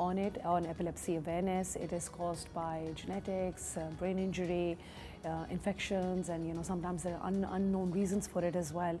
on it, on epilepsy awareness. It is caused by genetics, brain injury, infections, and sometimes there are unknown reasons for it as well.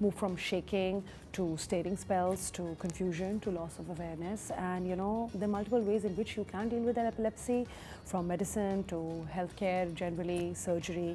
move from shaking to staring spells to confusion to loss of awareness, and there are multiple ways in which you can deal with an epilepsy, from medicine to healthcare generally, surgery.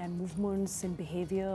and movements in behavior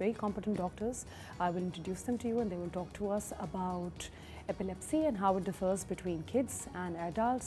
very competent doctors. I will introduce them to you and they will talk to us about epilepsy and how it differs between kids and adults,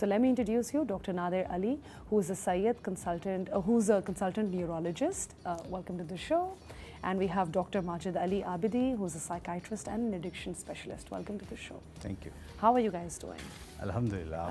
So let me introduce you Dr. Nadir Ali, who is a Syed consultant, who's a consultant neurologist. Welcome to the show. And we have Dr. Majid Ali Abidi, who's a psychiatrist and an addiction specialist. Welcome to the show. Thank you. How are you guys doing? Alhamdulillah.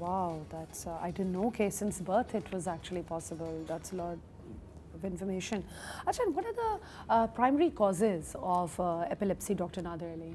wow, that's I didn't know. Okay, since birth it was actually possible. That's a lot of information. Acha, what are the primary causes of epilepsy, Dr. Nadir Ali?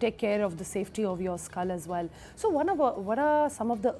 take care of the safety of your skull as well. So what are some of the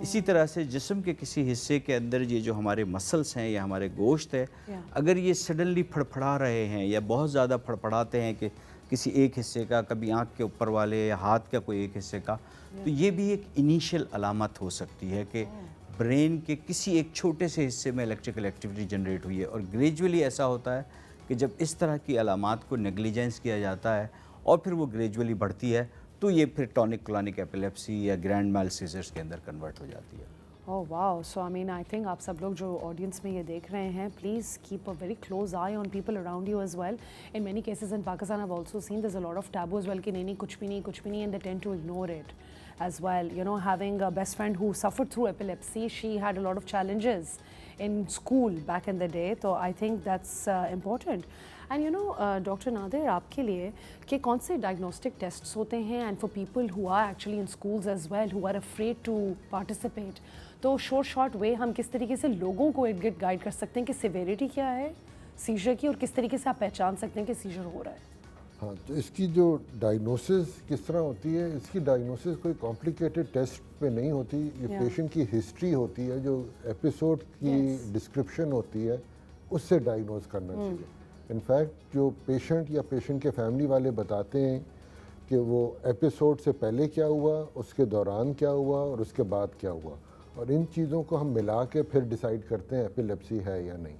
اسی طرح سے جسم کے کسی حصے کے اندر یہ جو ہمارے مسلس ہیں یا ہمارے گوشت ہے، اگر یہ سڈنلی پھڑپھڑا رہے ہیں یا بہت زیادہ پھڑپڑاتے ہیں کہ کسی ایک حصے کا، کبھی آنکھ کے اوپر والے یا ہاتھ کا کوئی ایک حصے کا، تو یہ بھی ایک انیشیل علامت ہو سکتی ہے کہ برین کے کسی ایک چھوٹے سے حصے میں الیکٹریکل ایکٹیویٹی جنریٹ ہوئی ہے. اور گریجولی ایسا ہوتا ہے کہ جب اس طرح کی علامات کو نیگلیجنس کیا جاتا ہے اور پھر وہ گریجولی بڑھتی ہے تو یہ پھر ٹونک کلونک ایپیلیپسی یا گرینڈ مال سیزرز کے اندر کنورٹ ہو جاتی ہے. Oh wow, so I mean I think آپ سب لوگ جو آڈینس میں یہ دیکھ رہے ہیں, please keep a very close eye on people around you as well. In many cases in Pakistan I've also seen there's a lot of taboo as well کہ نہیں کچھ بھی نہیں and they tend to ignore it as well. You know, having a best friend who suffered through epilepsy, she had a lot of challenges in school back in the day, so I think that's important. And you know, Dr. Nadir, آپ کے لیے کہ کون سے diagnostic tests ہوتے ہیں and for people who are actually in schools as well who are afraid to participate, تو short وے ہم کس طریقے سے لوگوں کو ارد گرد گائیڈ کر سکتے ہیں کہ سیویریٹی کیا ہے سیجر کی اور کس طریقے سے آپ پہچان سکتے ہیں کہ سیجر ہو رہا ہے؟ ہاں, تو اس کی جو ڈائگنوسس کس طرح ہوتی ہے, اس کی ڈائگنوسس کوئی کمپلیکیٹڈ ٹیسٹ پہ نہیں ہوتی. یہ پیشنٹ کی ہسٹری ہوتی ہے, جو ایپیسوڈ کی ڈسکرپشن ہوتی ہے اس سے ڈائگنوز کرنا چاہیے. انفیکٹ جو پیشنٹ یا پیشنٹ کے فیملی والے بتاتے ہیں کہ وہ ایپیسوڈ سے پہلے کیا ہوا, اس کے دوران کیا ہوا اور اس کے بعد کیا ہوا, اور ان چیزوں کو ہم ملا کے پھر ڈیسائیڈ کرتے ہیں ایپیلیپسی ہے یا نہیں.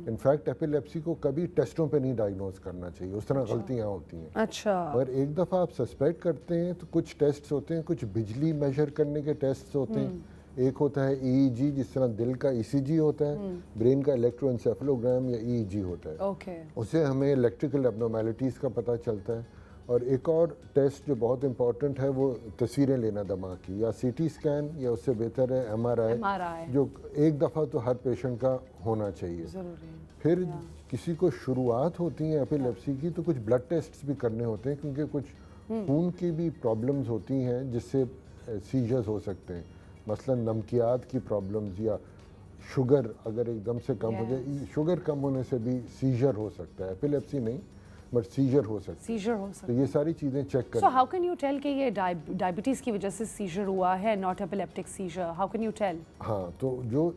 انفیکٹ ایپیلیپسی کو کبھی ٹیسٹوں پہ نہیں ڈائگنوز کرنا چاہیے, اس طرح غلطیاں ہوتی ہیں. اچھا, اور ایک دفعہ آپ سسپیکٹ کرتے ہیں تو کچھ ٹیسٹس ہوتے ہیں, کچھ بجلی میجر کرنے کے ٹیسٹس ہوتے ہیں. ایک ہوتا ہے ای ای جی, جس طرح دل کا ای سی جی ہوتا ہے, برین کا الیکٹرو انسیفلوگرام یا ای ای جی ہوتا ہے. اس سے ہمیں الیکٹریکل ابنارمیلٹیز کا پتہ چلتا ہے. اور ایک اور ٹیسٹ جو بہت امپورٹنٹ ہے وہ تصویریں لینا دماغ کی, یا سی ٹی اسکین, یا اس سے بہتر ہے ایم آر آئی, جو ایک دفعہ تو ہر پیشنٹ کا ہونا چاہیے. پھر کسی کو شروعات ہوتی ہیں ایپیلیپسی کی تو کچھ بلڈ ٹیسٹس بھی کرنے ہوتے ہیں, کیونکہ کچھ خون کی بھی پرابلمز ہوتی ہیں جس سے سیجرز ہو سکتے ہیں. مثلا نمکیات کی پرابلمز, یا شوگر اگر ایک دم سے کم ہو جائے, شوگر کم ہونے سے بھی سیجر ہو سکتا ہے. ایپیلیپسی نہیں بٹ سیجر ہو سکتا ہے. تو یہ ساری چیزیں چیک کریں. سو ہاؤ کین یو ٹیل کہ یہ ڈائبٹیز کی وجہ سے سیجر ہوا ہے, not epileptic seizure, how can you tell? ہاں, تو جو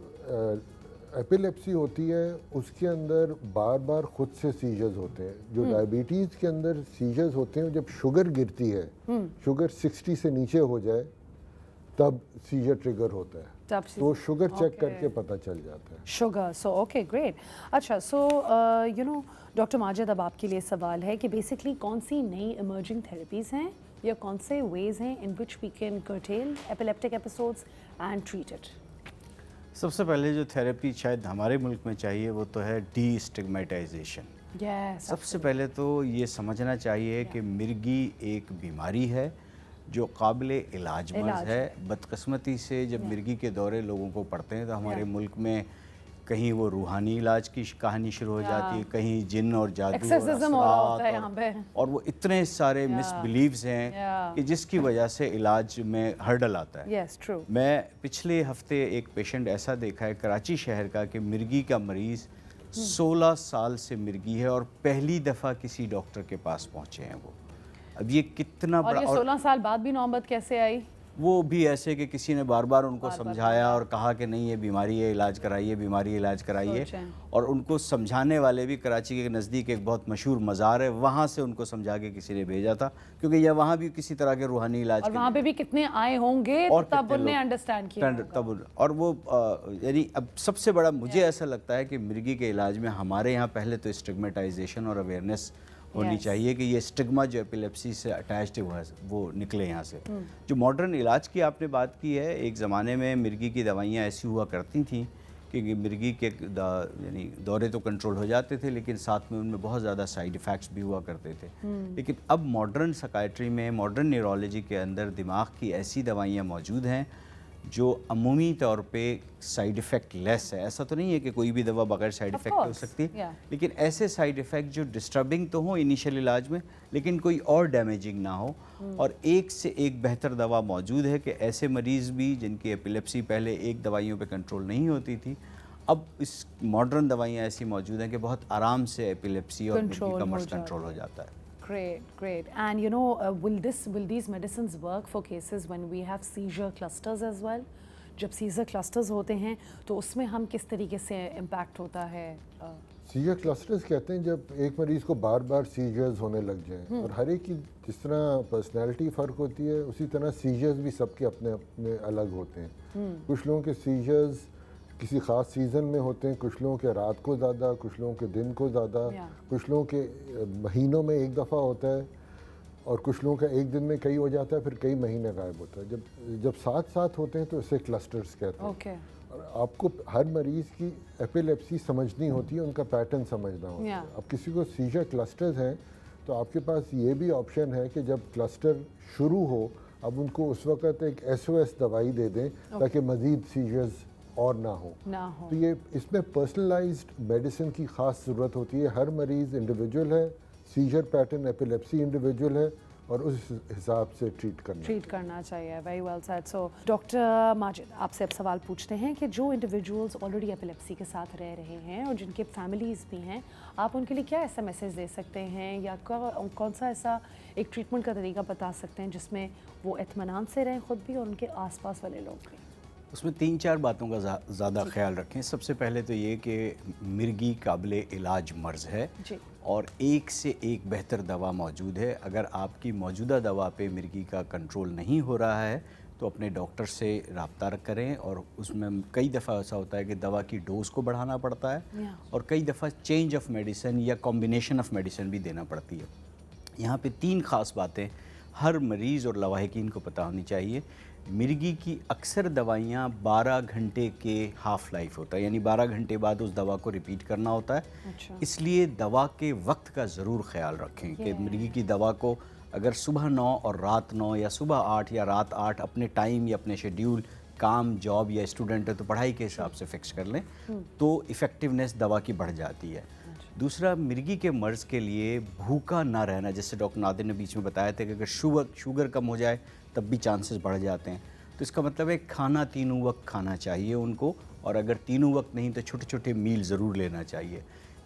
ایپیلیپسی ہوتی ہے اس کے اندر بار بار خود سے سیجرز ہوتے ہیں. جو ڈائبٹیز کے اندر سیجرز ہوتے ہیں جب شوگر گرتی ہے, شوگر 60 سے نیچے ہو جائے تب سیجر ٹریگر ہوتا ہے. تو شوگر چیک کر کے پتہ چل جاتا ہے. Sugar, so okay great. اچھا, so you know doctor Majid, اب آپ کے لیے سوال ہے کہ بیسکلی کون سی نئی ایمرجنگ تھراپیز ہیں یا کون سے ویز ہیں in which we can curtail epileptic episodes and treat it? سب سے پہلے جو تھراپی شاید ہمارے ملک میں چاہیے وہ تو ہے ڈی اسٹگمیٹائزیشن. سب سے پہلے تو یہ سمجھنا چاہیے کہ مرگی ایک بیماری ہے جو قابل علاج مرض ہے. بدقسمتی سے جب مرگی کے دورے لوگوں کو پڑتے ہیں تو ہمارے ملک میں کہیں وہ روحانی علاج کی کہانی شروع ہو جاتی ہے, کہیں جن اور جادو اور اثرات, اور وہ اتنے سارے مس بلیوز ہیں کہ جس کی وجہ سے علاج میں ہرڈل آتا ہے. میں پچھلے ہفتے ایک پیشنٹ ایسا دیکھا ہے کراچی شہر کا کہ مرگی کا مریض 16 سال سے مرگی ہے اور پہلی دفعہ کسی ڈاکٹر کے پاس پہنچے ہیں. وہ اب یہ کتنا بڑا, اور 16 سال بعد بھی نوبت کیسے آئی؟ وہ بھی ایسے کہ کسی نے بار بار ان کو سمجھایا اور کہا کہ نہیں یہ بیماری ہے, علاج کرائیے, بیماری علاج کرائیے. اور ان کو سمجھانے والے بھی کراچی کے نزدیک ایک بہت مشہور مزار ہے, وہاں سے ان کو سمجھا کے کسی نے بھیجا تھا, کیونکہ یہ وہاں بھی کسی طرح کے روحانی علاج, اور وہاں پہ بھی کتنے آئے ہوں گے تب انہیں انڈرسٹینڈ کیا. اور وہ یعنی اب سب سے بڑا مجھے ایسا لگتا ہے کہ مرگی کے علاج میں ہمارے یہاں پہلے تو اسٹگمیٹائزیشن اور اویئرنیس ہونی چاہیے کہ یہ اسٹگما جو ایپیلیپسی سے اٹیچڈ ہوا ہے وہ نکلے یہاں سے. جو ماڈرن علاج کی آپ نے بات کی ہے, ایک زمانے میں مرگی کی دوائیاں ایسی ہوا کرتی تھیں کہ مرگی کے یعنی دورے تو کنٹرول ہو جاتے تھے لیکن ساتھ میں ان میں بہت زیادہ سائیڈ ایفیکٹس بھی ہوا کرتے تھے. لیکن اب ماڈرن سائیکیٹری میں, ماڈرن نیورولوجی کے اندر دماغ کی ایسی دوائیاں موجود ہیں جو عمومی طور پہ سائیڈ ایفیکٹ لیس ہے. ایسا تو نہیں ہے کہ کوئی بھی دوا بغیر سائیڈ ایفیکٹ ہو سکتی ہے, لیکن ایسے سائیڈ ایفیکٹ جو ڈسٹربنگ تو ہوں انیشیل علاج میں لیکن کوئی اور ڈیمیجنگ نہ ہو. اور ایک سے ایک بہتر دوا موجود ہے کہ ایسے مریض بھی جن کی ایپیلیپسی پہلے ایک دوائیوں پہ کنٹرول نہیں ہوتی تھی, اب اس ماڈرن دوائیاں ایسی موجود ہیں کہ بہت آرام سے ایپیلیپسی اور مرگی کا مرض کنٹرول ہو جاتا ہے. Great. And you know, will these medicines work for cases when we have seizure clusters as well? جب سیزر کلسٹرز ہوتے ہیں تو اس میں ہم کس طریقے سے امپیکٹ ہوتا ہے؟ سیجر کلسٹرز کہتے ہیں جب ایک مریض کو بار بار سیجرز ہونے لگ جائیں، اور ہر ایک کی جس طرح پرسنالٹی فرق ہوتی ہے اسی طرح سیجرز بھی سب کے اپنے اپنے الگ ہوتے ہیں. کچھ لوگوں کے سیجرز کسی خاص سیزن میں ہوتے ہیں، کچھ لوگوں کے رات کو زیادہ، کچھ لوگوں کے دن کو زیادہ، کچھ لوگوں کے مہینوں میں ایک دفعہ ہوتا ہے، اور کچھ لوگوں کا ایک دن میں کئی ہو جاتا ہے، پھر کئی مہینے غائب ہوتا ہے. جب ساتھ ساتھ ہوتے ہیں تو اسے کلسٹرز کہتے ہیں. اور آپ کو ہر مریض کی ایپیلیپسی سمجھنی ہوتی ہے، ان کا پیٹرن سمجھنا ہوتا ہے. اب کسی کو سیجر کلسٹرز ہیں تو آپ کے پاس یہ بھی آپشن ہے کہ جب کلسٹر شروع ہو اب ان کو اس وقت ایک SOS دوائی دے دیں تاکہ مزید سیجرز اور نہ ہو. تو یہ اس میں پرسنلائزڈ میڈیسن کی خاص ضرورت ہوتی ہے. ہر مریض انڈیویجول ہے، سیجر پیٹرن ایپیلیپسی انڈیویجول ہے، اور اس حساب سے ٹریٹ کرنا چاہیے. Very well said. So doctor Majid آپ سے اب سوال پوچھتے ہیں کہ جو انڈیویجولز آلریڈی ایپیلیپسی کے ساتھ رہ رہے ہیں اور جن کے فیملیز بھی ہیں، آپ ان کے لیے کیا ایسا میسیج دے سکتے ہیں یا کون سا ایسا ایک ٹریٹمنٹ کا طریقہ بتا سکتے ہیں جس میں وہ اطمینان سے رہیں خود بھی اور ان کے آس پاس والے لوگ بھی؟ اس میں 3-4 باتوں کا زیادہ خیال رکھیں. سب سے پہلے تو یہ کہ مرگی قابل علاج مرض ہے اور ایک سے ایک بہتر دوا موجود ہے. اگر آپ کی موجودہ دوا پہ مرگی کا کنٹرول نہیں ہو رہا ہے تو اپنے ڈاکٹر سے رابطہ کریں. اور اس میں کئی دفعہ ایسا ہوتا ہے کہ دوا کی ڈوز کو بڑھانا پڑتا ہے اور کئی دفعہ چینج آف میڈیسن یا کمبینیشن آف میڈیسن بھی دینا پڑتی ہے. یہاں پہ 3 خاص باتیں ہر مریض اور لواحقین کو پتہ ہونی چاہیے. مرگی کی اکثر دوائیاں 12 گھنٹے کے ہاف لائف ہوتا ہے، یعنی 12 گھنٹے بعد اس دوا کو ریپیٹ کرنا ہوتا ہے. اس لیے دوا کے وقت کا ضرور خیال رکھیں کہ مرگی کی دوا کو اگر صبح 9 اور رات 9 یا صبح 8 یا رات 8 اپنے ٹائم یا اپنے شیڈیول، کام، جاب یا اسٹوڈنٹ ہے تو پڑھائی کے حساب سے فکس کر لیں تو ایفیکٹونیس دوا کی بڑھ جاتی ہے. دوسرا، مرگی کے مرض کے لیے بھوکا نہ رہنا، جیسے ڈاکٹر نادر نے بیچ میں بتایا تھا کہ اگر شوگر کم ہو جائے تب بھی چانسز بڑھ جاتے ہیں. تو اس کا مطلب ہے کھانا 3 وقت کھانا چاہیے ان کو، اور اگر 3 وقت نہیں تو چھوٹے چھوٹے میل ضرور لینا چاہیے.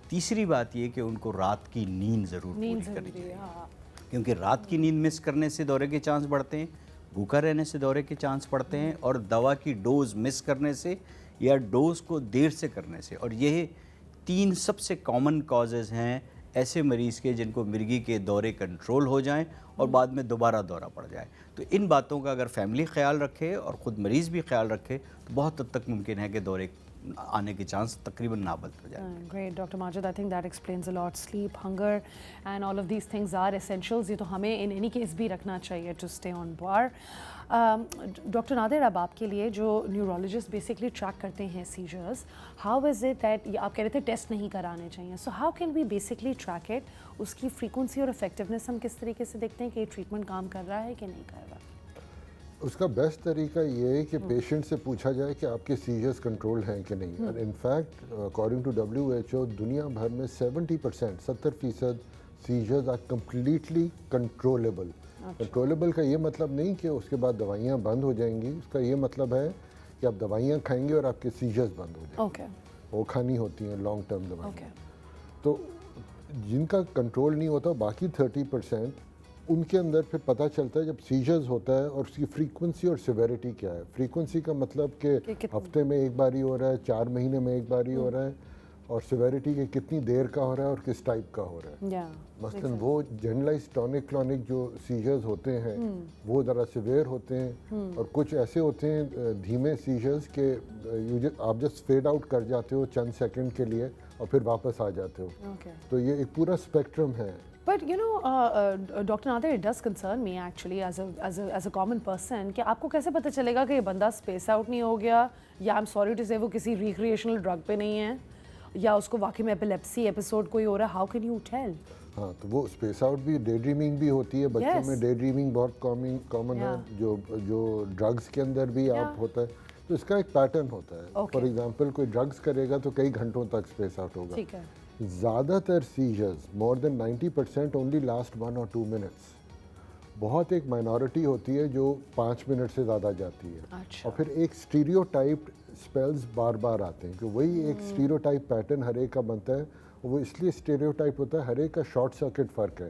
تیسری بات یہ کہ ان کو رات کی نیند ضرور پوری کرنی چاہیے، کیونکہ رات کی نیند مس کرنے سے دورے کے چانس بڑھتے ہیں، بھوکا رہنے سے دورے کے چانس بڑھتے ہیں، اور دوا کی ڈوز مس کرنے سے یا ڈوز کو دیر سے کرنے سے. اور یہ 3 سب سے کامن کازز ہیں ایسے مریض کے جن کو مرگی کے دورے کنٹرول ہو جائیں اور بعد میں دوبارہ دورہ پڑ جائے. تو ان باتوں کا اگر فیملی خیال رکھے اور خود مریض بھی خیال رکھے تو بہت حد تک ممکن ہے کہ دورے آنے کے چانس تقریباً نابود ہو جائیں. Great, Dr. Majid. I think that explains a lot. Sleep, hunger, and all of these things are essentials. یہ تو ہمیں in any case بھی رکھنا چاہیے to stay on bar. Doctor Nadir, اب آپ کے لیے جو نیورولوجسٹ بیسکلی ٹریک کرتے ہیں seizures, how is it that آپ کہہ رہے تھے ٹیسٹ نہیں کرانے چاہیے، so how can we basically track it? اس کی فریکوینسی اور افیکٹونیس ہم کس طریقے سے دیکھتے ہیں کہ یہ ٹریٹمنٹ کام کر رہا ہے کہ نہیں کر رہا؟ اس کا بیسٹ طریقہ یہ ہے کہ پیشنٹ سے پوچھا جائے کہ آپ کے سیجرز کنٹرول ہیں کہ نہیں. اور انفیکٹ اکارڈنگ ٹو WHO دنیا بھر میں 70% سیجرز آر کمپلیٹلی کنٹرولبل. کنٹرولبل کا یہ مطلب نہیں کہ اس کے بعد دوائیاں بند ہو جائیں گی، اس کا یہ مطلب ہے کہ آپ دوائیاں کھائیں گے اور آپ کے سیجرز بند ہو جائیں گے. وہ کھانی ہوتی ہیں لانگ ٹرم دوائیاں. تو جن کا کنٹرول نہیں ہوتا باقی 30%، ان کے اندر پھر پتہ چلتا ہے جب سیجرز ہوتا ہے اور اس کی فریکوینسی اور سیویرٹی کیا ہے. فریکوینسی کا مطلب کہ ہفتے میں ایک باری ہو رہا ہے، 4 مہینے میں ایک باری ہو رہا ہے، اور سیویرٹی کہ کتنی دیر کا ہو رہا ہے اور کس ٹائپ کا ہو رہا ہے. مثلاً وہ جنرلائز ٹونک کلونک جو سیجرز ہوتے ہیں وہ ذرا سیویئر ہوتے ہیں، اور کچھ ایسے ہوتے ہیں دھیمے سیجرز کہ آپ جسٹ فیڈ آؤٹ کر جاتے ہو چند سیکنڈ کے لیے اور پھر واپس آ جاتے ہو. تو یہ ایک پورا اسپیکٹرم ہے. But you know, Dr. Nader, it does concern me actually as a common person کہ آپ کو کیسے پتہ چلے گا کہ یہ بندہ اسپیس آؤٹ نہیں ہو گیا، یا I'm sorry to say وہ کسی ریکریشنل ڈرگ پہ نہیں ہے، یا اس کو واقعی میں ایپیلیپسی ایپیسوڈ کوئی ہو رہا ہے. How can you tell? ہاں، تو وہ اسپیس آؤٹ بھی ڈے ڈریمنگ بھی ہوتی ہے بچوں میں. ڈے ڈریمنگ بہت کامن ہے، جو ڈرگس کے اندر بھی آپ ہوتا ہے. تو اس کا ایک پیٹرن ہوتا ہے. فار ایگزامپل کوئی ڈرگس کرے گا تو کئی گھنٹوں تک اسپیس آؤٹ ہوگا. زیادہ تر سیجرز more than 90% only last 1 or 2 minutes. بہت ایک مائنورٹی ہوتی ہے جو 5 منٹ سے زیادہ جاتی ہے. اور پھر ایک اسٹیریوٹائپ اسپیلز بار بار آتے ہیں کہ وہی ایک اسٹیریوٹائپ پیٹرن ہر ایک کا بنتا ہے. وہ اس لیے اسٹیریوٹائپ ہوتا ہے، ہر ایک کا شارٹ سرکٹ فرق ہے.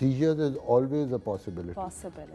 seizures is always a possibility.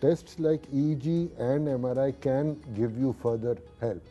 tests like EEG and MRI can give you further help.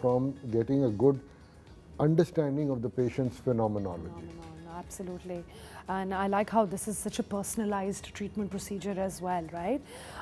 from getting a good understanding of the patient's phenomenology. Absolutely. And I like how this is such a personalized treatment procedure as well, right?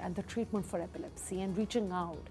and the treatment for epilepsy and reaching out?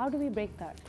How do we break that?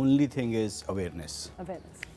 only thing is awareness.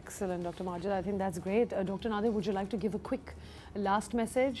Excellent, Dr. Majid. I think that's great. Dr. Nadir, would you like to give a quick last message?